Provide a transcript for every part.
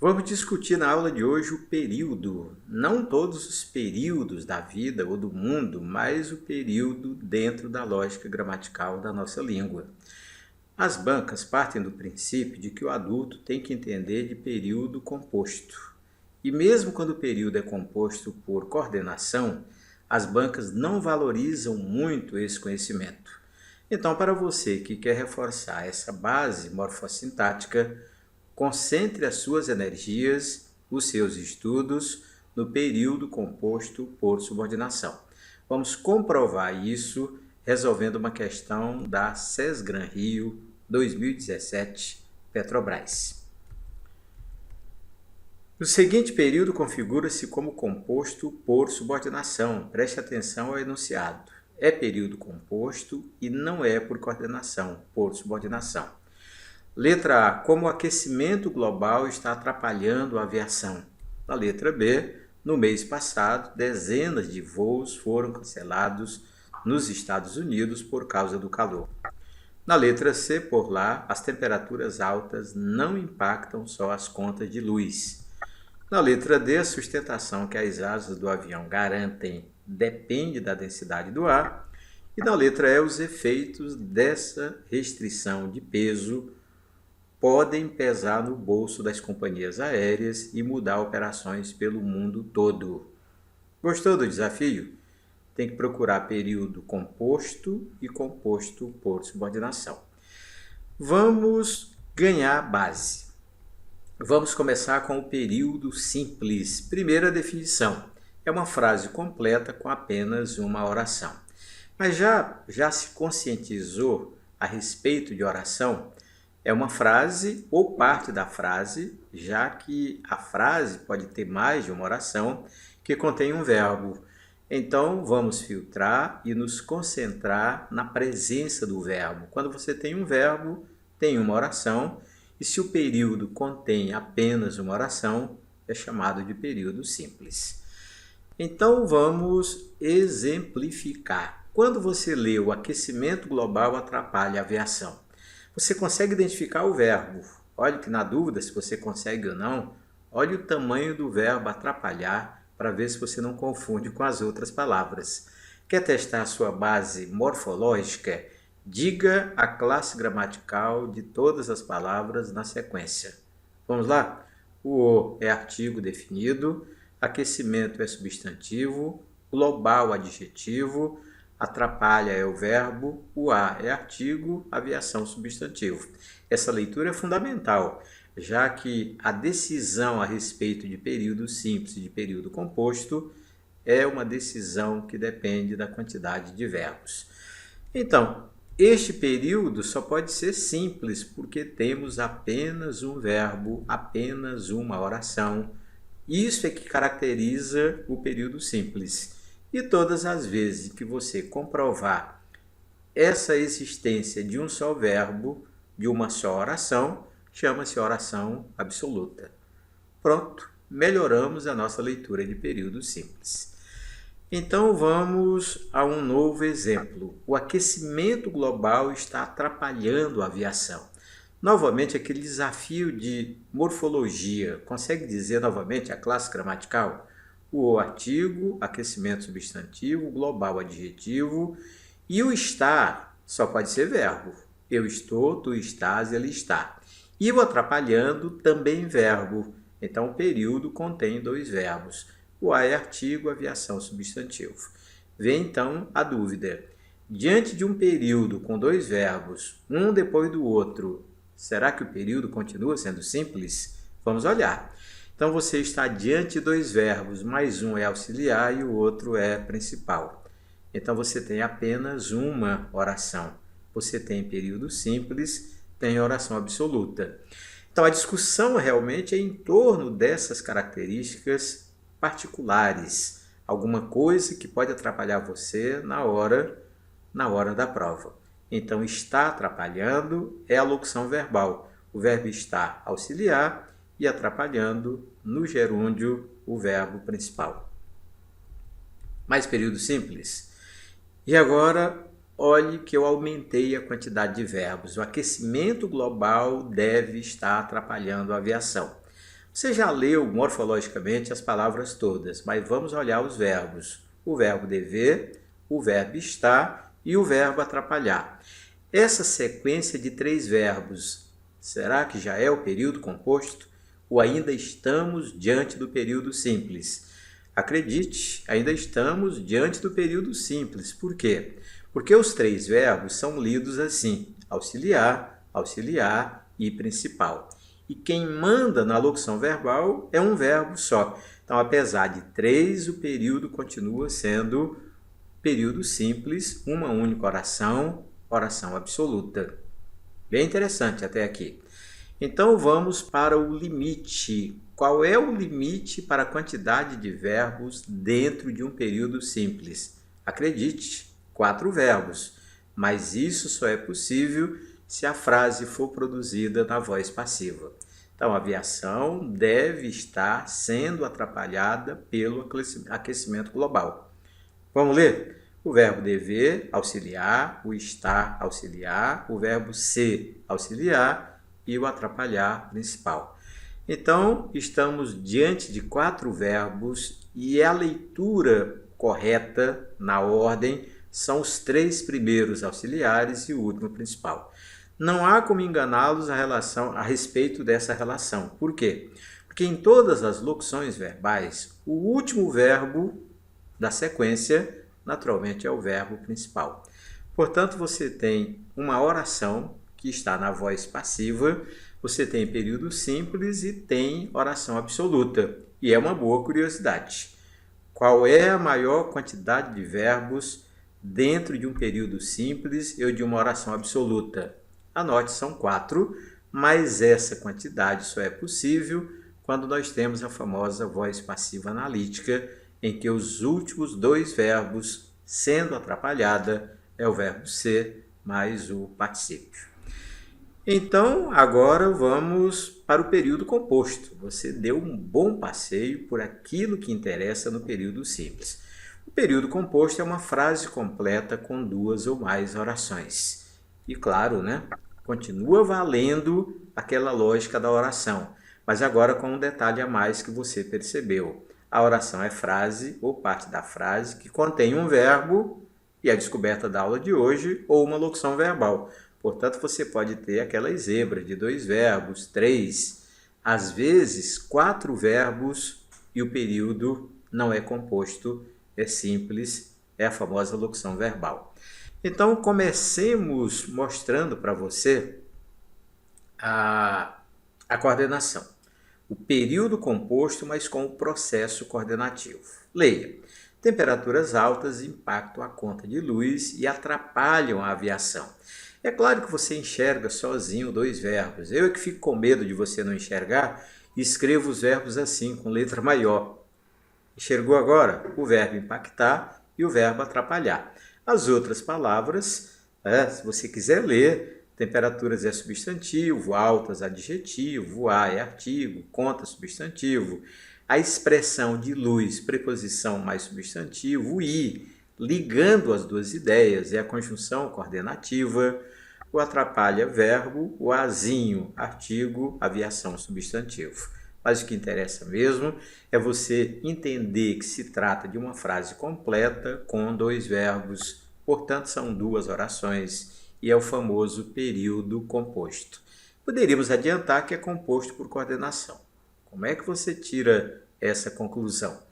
Vamos discutir na aula de hoje o período, não todos os períodos da vida ou do mundo, mas o período dentro da lógica gramatical da nossa língua. As bancas partem do princípio de que o adulto tem que entender de período composto. E mesmo quando o período é composto por coordenação, as bancas não valorizam muito esse conhecimento. Então, para você que quer reforçar essa base morfossintática, concentre as suas energias, os seus estudos, no período composto por subordinação. Vamos comprovar isso resolvendo uma questão da SESGRAN Rio 2017, Petrobras. O seguinte período configura-se como composto por subordinação. Preste atenção ao enunciado. É período composto e não é por coordenação, por subordinação. Letra A. Como o aquecimento global está atrapalhando a aviação. Na letra B. No mês passado, dezenas de voos foram cancelados nos Estados Unidos por causa do calor. Na letra C. Por lá, as temperaturas altas não impactam só as contas de luz. Na letra D. A sustentação que as asas do avião garantem depende da densidade do ar. E na letra E. Os efeitos dessa restrição de peso podem pesar no bolso das companhias aéreas e mudar operações pelo mundo todo. Gostou do desafio? Tem que procurar período composto e composto por subordinação. Vamos ganhar base. Vamos começar com o período simples. Primeira definição. É uma frase completa com apenas uma oração. Mas já se conscientizou a respeito de oração? É uma frase ou parte da frase, já que a frase pode ter mais de uma oração que contém um verbo. Então, vamos filtrar e nos concentrar na presença do verbo. Quando você tem um verbo, tem uma oração, e se o período contém apenas uma oração, é chamado de período simples. Então, vamos exemplificar. Quando você lê o aquecimento global atrapalha a aviação, você consegue identificar o verbo. Olhe que na dúvida se você consegue ou não, olhe o tamanho do verbo atrapalhar para ver se você não confunde com as outras palavras. Quer testar a sua base morfológica? Diga a classe gramatical de todas as palavras na sequência. Vamos lá? O é artigo definido, aquecimento é substantivo, global adjetivo, atrapalha é o verbo, o a é artigo, aviação substantivo. Essa leitura é fundamental, já que a decisão a respeito de período simples e de período composto é uma decisão que depende da quantidade de verbos. Então, este período só pode ser simples porque temos apenas um verbo, apenas uma oração. Isso é que caracteriza o período simples. E todas as vezes que você comprovar essa existência de um só verbo, de uma só oração, chama-se oração absoluta. Pronto, melhoramos a nossa leitura de período simples. Então vamos a um novo exemplo. O aquecimento global está atrapalhando a aviação. Novamente, aquele desafio de morfologia. Consegue dizer novamente a classe gramatical? O artigo, aquecimento substantivo, global adjetivo e o estar só pode ser verbo. Eu estou, tu estás, ele está. E o atrapalhando também verbo. Então o período contém dois verbos. O a é artigo, aviação substantivo. Vem então a dúvida. Diante de um período com dois verbos, um depois do outro, será que o período continua sendo simples? Vamos olhar. Então, você está diante de dois verbos, mas um é auxiliar e o outro é principal. Então, você tem apenas uma oração. Você tem período simples, tem oração absoluta. Então, a discussão realmente é em torno dessas características particulares. Alguma coisa que pode atrapalhar você na hora da prova. Então, está atrapalhando é a locução verbal. O verbo está auxiliar e atrapalhando, no gerúndio, o verbo principal. Mais período simples. E agora, olhe que eu aumentei a quantidade de verbos. O aquecimento global deve estar atrapalhando a aviação. Você já leu morfologicamente as palavras todas, mas vamos olhar os verbos. O verbo dever, o verbo estar e o verbo atrapalhar. Essa sequência de 3 verbos, será que já é o período composto? Ou ainda estamos diante do período simples? Acredite, ainda estamos diante do período simples. Por quê? Porque os 3 verbos são lidos assim: auxiliar, auxiliar e principal. E quem manda na locução verbal é um verbo só. Então, apesar de 3, o período continua sendo período simples, uma única oração, oração absoluta. Bem interessante até aqui. Então, vamos para o limite. Qual é o limite para a quantidade de verbos dentro de um período simples? Acredite, 4 verbos. Mas isso só é possível se a frase for produzida na voz passiva. Então, a aviação deve estar sendo atrapalhada pelo aquecimento global. Vamos ler? O verbo dever, auxiliar, o estar, auxiliar, o verbo ser, auxiliar e o atrapalhar, principal. Então, estamos diante de 4 verbos e a leitura correta, na ordem, são os 3 primeiros auxiliares e o último principal. Não há como enganá-los a respeito dessa relação. Por quê? Porque em todas as locuções verbais, o último verbo da sequência, naturalmente, é o verbo principal. Portanto, você tem uma oração que está na voz passiva, você tem período simples e tem oração absoluta. E é uma boa curiosidade. Qual é a maior quantidade de verbos dentro de um período simples ou de uma oração absoluta? Anote, são 4, mas essa quantidade só é possível quando nós temos a famosa voz passiva analítica, em que os últimos 2 verbos, sendo atrapalhada, é o verbo ser mais o particípio. Então, agora vamos para o período composto. Você deu um bom passeio por aquilo que interessa no período simples. O período composto é uma frase completa com 2 ou mais orações. E claro, continua valendo aquela lógica da oração, mas agora com um detalhe a mais que você percebeu. A oração é frase ou parte da frase que contém um verbo, e a descoberta da aula de hoje, ou uma locução verbal. Portanto, você pode ter aquelas zebras de 2 verbos, 3, às vezes 4 verbos e o período não é composto, é simples, é a famosa locução verbal. Então, comecemos mostrando para você a coordenação. O período composto, mas com o processo coordenativo. Leia. Temperaturas altas impactam a conta de luz e atrapalham a aviação. É claro que você enxerga sozinho 2 verbos. Eu é que fico com medo de você não enxergar e escrevo os verbos assim, com letra maior. Enxergou agora? O verbo impactar e o verbo atrapalhar. As outras palavras, se você quiser ler, temperaturas é substantivo, altas adjetivo, voar é artigo, conta substantivo. A expressão de luz, preposição mais substantivo, o i, ligando as 2 ideias, é a conjunção coordenativa. O atrapalha, verbo, o azinho, artigo, aviação, substantivo. Mas o que interessa mesmo é você entender que se trata de uma frase completa com 2 verbos, portanto são 2 orações e é o famoso período composto. Poderíamos adiantar que é composto por coordenação. Como é que você tira essa conclusão?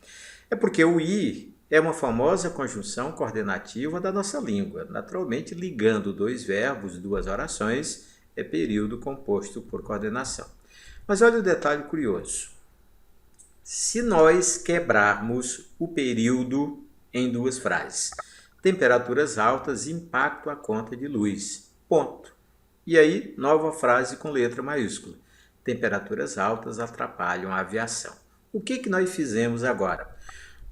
É porque o i é uma famosa conjunção coordenativa da nossa língua. Naturalmente, ligando 2 verbos, 2 orações, é período composto por coordenação. Mas olha o detalhe curioso. Se nós quebrarmos o período em 2 frases, temperaturas altas impactam a conta de luz, ponto. E aí, nova frase com letra maiúscula. Temperaturas altas atrapalham a aviação. O que nós fizemos agora?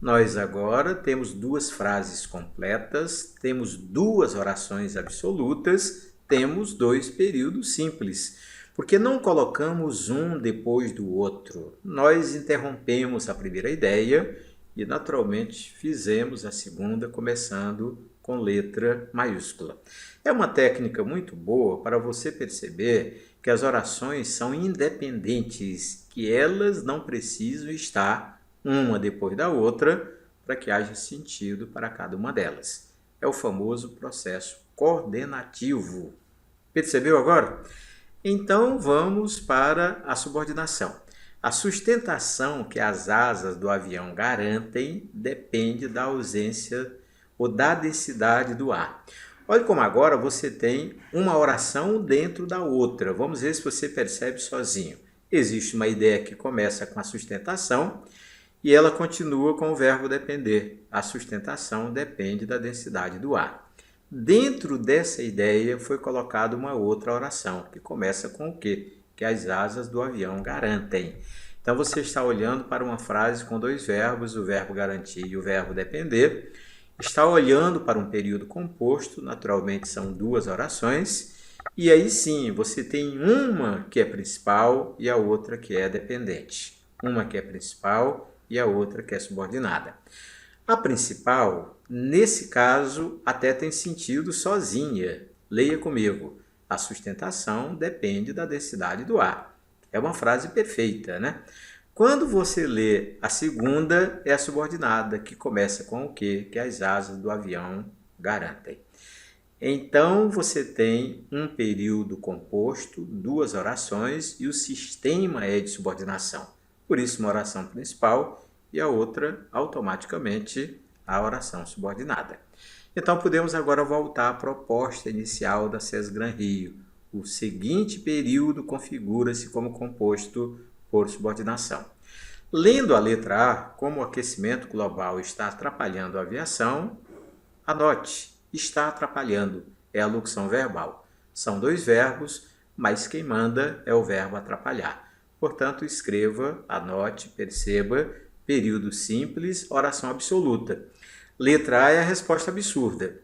Nós agora temos 2 frases completas, temos 2 orações absolutas, temos 2 períodos simples. Porque não colocamos um depois do outro. Nós interrompemos a primeira ideia e, naturalmente, fizemos a segunda, começando com letra maiúscula. É uma técnica muito boa para você perceber que as orações são independentes que elas não precisam estar uma depois da outra para que haja sentido para cada uma delas. É o famoso processo coordenativo. Percebeu agora? Então vamos para a subordinação. A sustentação que as asas do avião garantem depende da ausência ou da densidade do ar. Olha como agora você tem uma oração dentro da outra. Vamos ver se você percebe sozinho. Existe uma ideia que começa com a sustentação e ela continua com o verbo depender. A sustentação depende da densidade do ar. Dentro dessa ideia foi colocada uma outra oração, que começa com o quê? Que as asas do avião garantem. Então você está olhando para uma frase com dois verbos, o verbo garantir e o verbo depender. Está olhando para um período composto, naturalmente são duas orações. E aí sim, você tem uma que é principal e a outra que é dependente. Uma que é principal e a outra que é subordinada. A principal, nesse caso, até tem sentido sozinha. Leia comigo. A sustentação depende da densidade do ar. É uma frase perfeita, né? Quando você lê a segunda, é a subordinada, que começa com o quê? Que as asas do avião garantem. Então, você tem um período composto, duas orações, e o sistema é de subordinação. Por isso, uma oração principal e a outra, automaticamente, a oração subordinada. Então, podemos agora voltar à proposta inicial da SESGRAN Rio. O seguinte período configura-se como composto por subordinação. Lendo a letra A, como o aquecimento global está atrapalhando a aviação, anote, está atrapalhando, é a locução verbal. São dois verbos, mas quem manda é o verbo atrapalhar. Portanto, escreva, anote, perceba, período simples, oração absoluta. Letra A é a resposta absurda,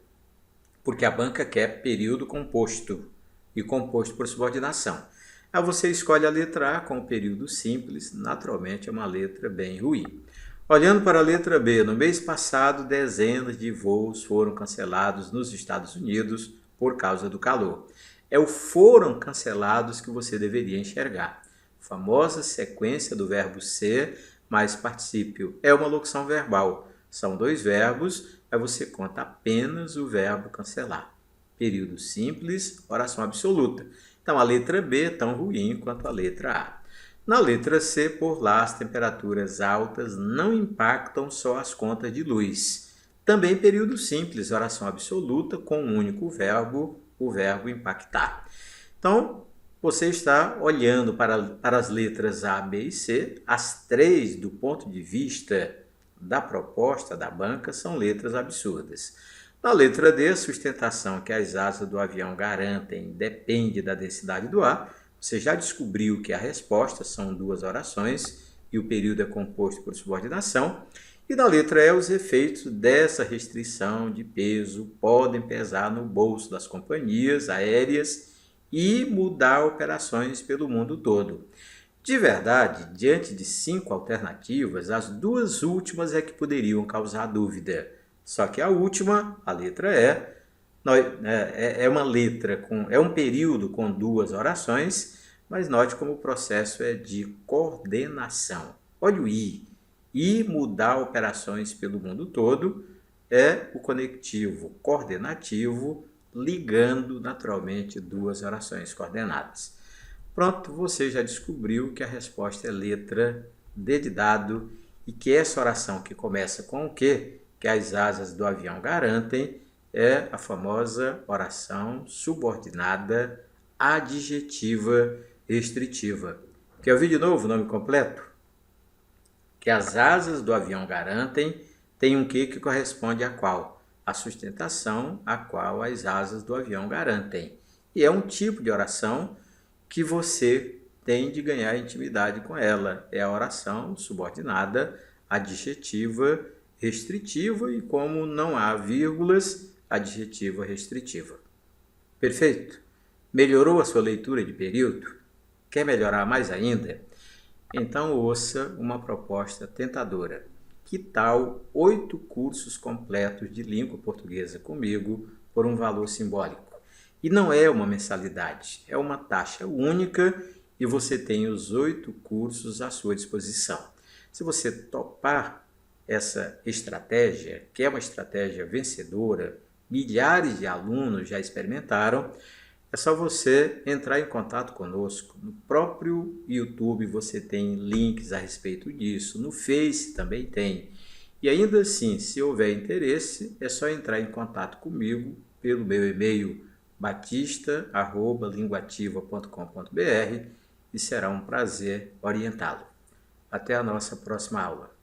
porque a banca quer período composto e composto por subordinação. Aí você escolhe a letra A com o período simples, naturalmente é uma letra bem ruim. Olhando para a letra B, no mês passado, dezenas de voos foram cancelados nos Estados Unidos por causa do calor. É o foram cancelados que você deveria enxergar. Famosa sequência do verbo ser mais particípio. É uma locução verbal. São dois verbos, aí você conta apenas o verbo cancelar. Período simples, oração absoluta. Então a letra B é tão ruim quanto a letra A. Na letra C, por lá, as temperaturas altas não impactam só as contas de luz. Também período simples, oração absoluta, com um único verbo, o verbo impactar. Então, você está olhando para as letras A, B e C. As três, do ponto de vista da proposta da banca, são letras absurdas. Na letra D, a sustentação que as asas do avião garantem depende da densidade do ar. Você já descobriu que a resposta são duas orações e o período é composto por subordinação. E na letra E, os efeitos dessa restrição de peso podem pesar no bolso das companhias aéreas e mudar operações pelo mundo todo. De verdade, diante de 5 alternativas, as duas últimas é que poderiam causar dúvida. Só que a última, a letra E, é uma letra é um período com duas orações, mas note como o processo é de coordenação. Olha o I. I, mudar operações pelo mundo todo, é o conectivo coordenativo, ligando naturalmente duas orações coordenadas. Pronto, você já descobriu que a resposta é letra D de dado e que essa oração que começa com o quê? Que as asas do avião garantem, é a famosa oração subordinada adjetiva restritiva. Quer ouvir de novo o nome completo? Que as asas do avião garantem tem um que corresponde a qual? A sustentação a qual as asas do avião garantem. E é um tipo de oração que você tem de ganhar intimidade com ela. É a oração subordinada adjetiva restritiva e, como não há vírgulas, adjetiva restritiva. Perfeito? Melhorou a sua leitura de período? Quer melhorar mais ainda? Então ouça uma proposta tentadora. Que tal 8 cursos completos de língua portuguesa comigo por um valor simbólico? E não é uma mensalidade, é uma taxa única e você tem os 8 cursos à sua disposição. Se você topar essa estratégia, que é uma estratégia vencedora, milhares de alunos já experimentaram, é só você entrar em contato conosco. No próprio YouTube você tem links a respeito disso, no Face também tem. E ainda assim, se houver interesse, é só entrar em contato comigo pelo meu e-mail batista@linguativa.com.br e será um prazer orientá-lo. Até a nossa próxima aula.